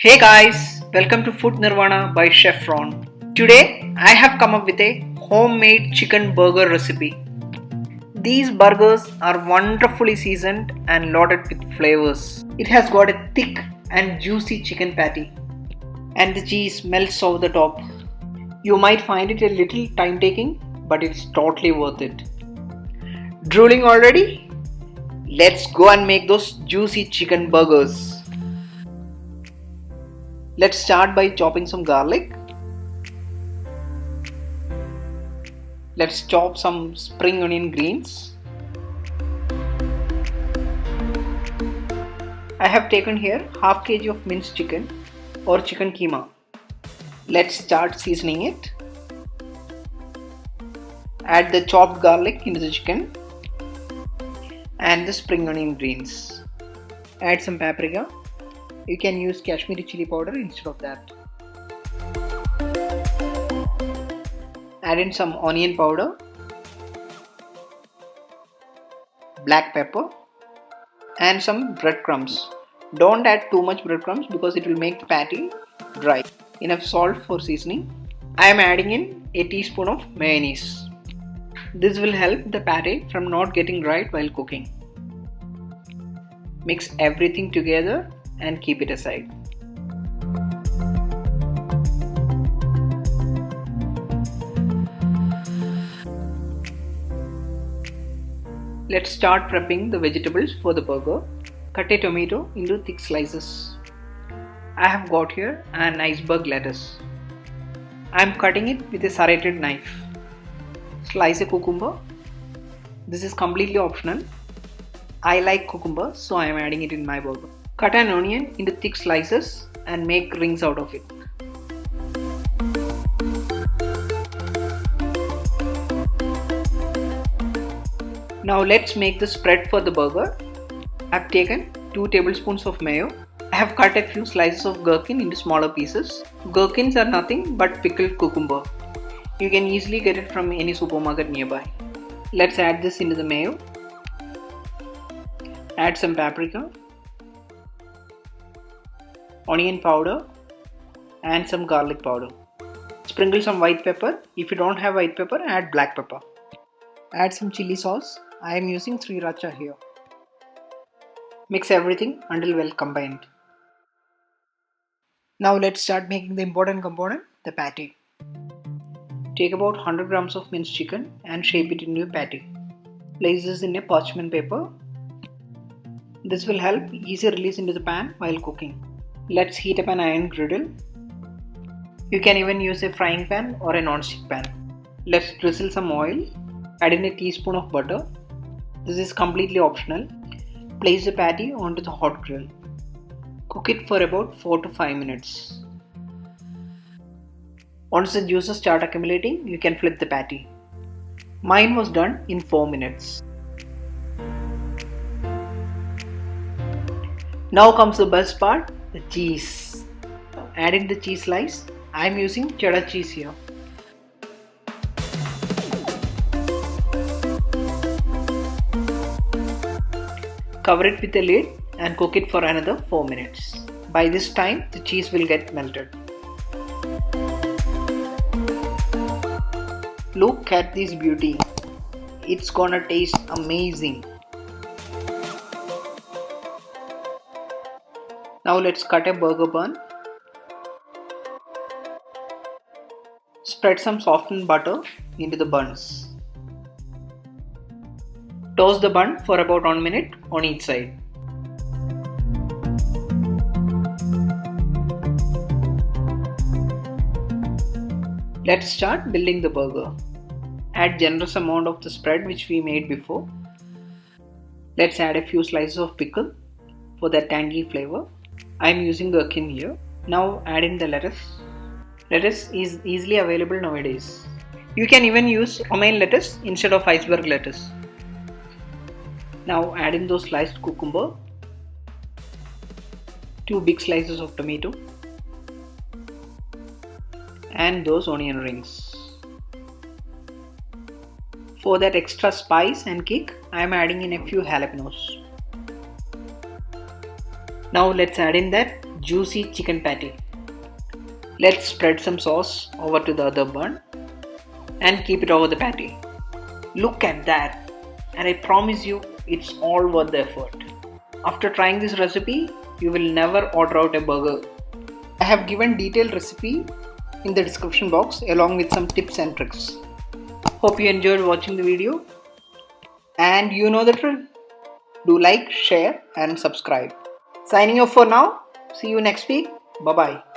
Hey guys, welcome to Food Nirvana by Chef Ron. Today I have come up with a homemade chicken burger recipe. These burgers are wonderfully seasoned and loaded with flavors. It has got a thick and juicy chicken patty, and the cheese melts over the top. You might find it a little time taking, but it's totally worth it. Drooling already? Let's go and make those juicy chicken burgers. Let's start by chopping some garlic. Let's chop some spring onion greens. I have taken here half kg of minced chicken or chicken keema. Let's start seasoning it. Add the chopped garlic into the chicken and the spring onion greens. Add some paprika. You can use Kashmiri chili powder instead of that. Add in some onion powder, black pepper and some breadcrumbs. Don't add too much breadcrumbs because it will make the patty dry. Enough salt for seasoning. I am adding in a teaspoon of mayonnaise. This will help the patty from not getting dry while cooking. Mix everything together and keep it aside. Let's start prepping the vegetables for the burger. Cut a tomato into thick slices. I have got here an iceberg lettuce. I am cutting it with a serrated knife. Slice a cucumber. This is completely optional. I like cucumber, so I am adding it in my burger. Cut an onion into thick slices and make rings out of it. Now let's make the spread for the burger. I have taken 2 tablespoons of mayo. I have cut a few slices of gherkin into smaller pieces. Gherkins are nothing but pickled cucumber. You can easily get it from any supermarket nearby. Let's add this into the mayo. Add some paprika, onion powder and some garlic powder. Sprinkle some white pepper. If you don't have white pepper, add black pepper. Add some chili sauce. I am using sriracha here. Mix everything until well combined. Now let's start making the important component, the patty. Take about 100 grams of minced chicken and shape it into a patty. Place this in a parchment paper. This will help easy release into the pan while cooking. Let's heat up an iron griddle. You can even use a frying pan or a non-stick pan. Let's drizzle some oil. Add in a teaspoon of butter. This is completely optional. Place the patty onto the hot grill. Cook it for about 4 to 5 minutes. Once the juices start accumulating, you can flip the patty. Mine was done in 4 minutes. Now comes the best part, the cheese. Add in the cheese slice. I am using cheddar cheese here. Cover it with a lid and cook it for another 4 minutes. By this time, the cheese will get melted. Look at this beauty. It's gonna taste amazing. Now let's cut a burger bun. Spread some softened butter into the buns. Toast the bun for about 1 minute on each side. Let's start building the burger. Add generous amount of the spread which we made before. Let's add a few slices of pickle for that tangy flavor. I am using gherkin here. Now add in the lettuce. Lettuce is easily available nowadays. You can even use romaine lettuce instead of iceberg lettuce. Now add in those sliced cucumber, 2 big slices of tomato and those onion rings. For that extra spice and kick, I am adding in a few jalapenos. Now let's add in that juicy chicken patty. Let's spread some sauce over to the other bun and keep it over the patty. Look at that, and I promise you it's all worth the effort. After trying this recipe, you will never order out a burger. I have given detailed recipe in the description box along with some tips and tricks. Hope you enjoyed watching the video, and you know the drill. Do like, share and subscribe. Signing off for now. See you next week. Bye bye.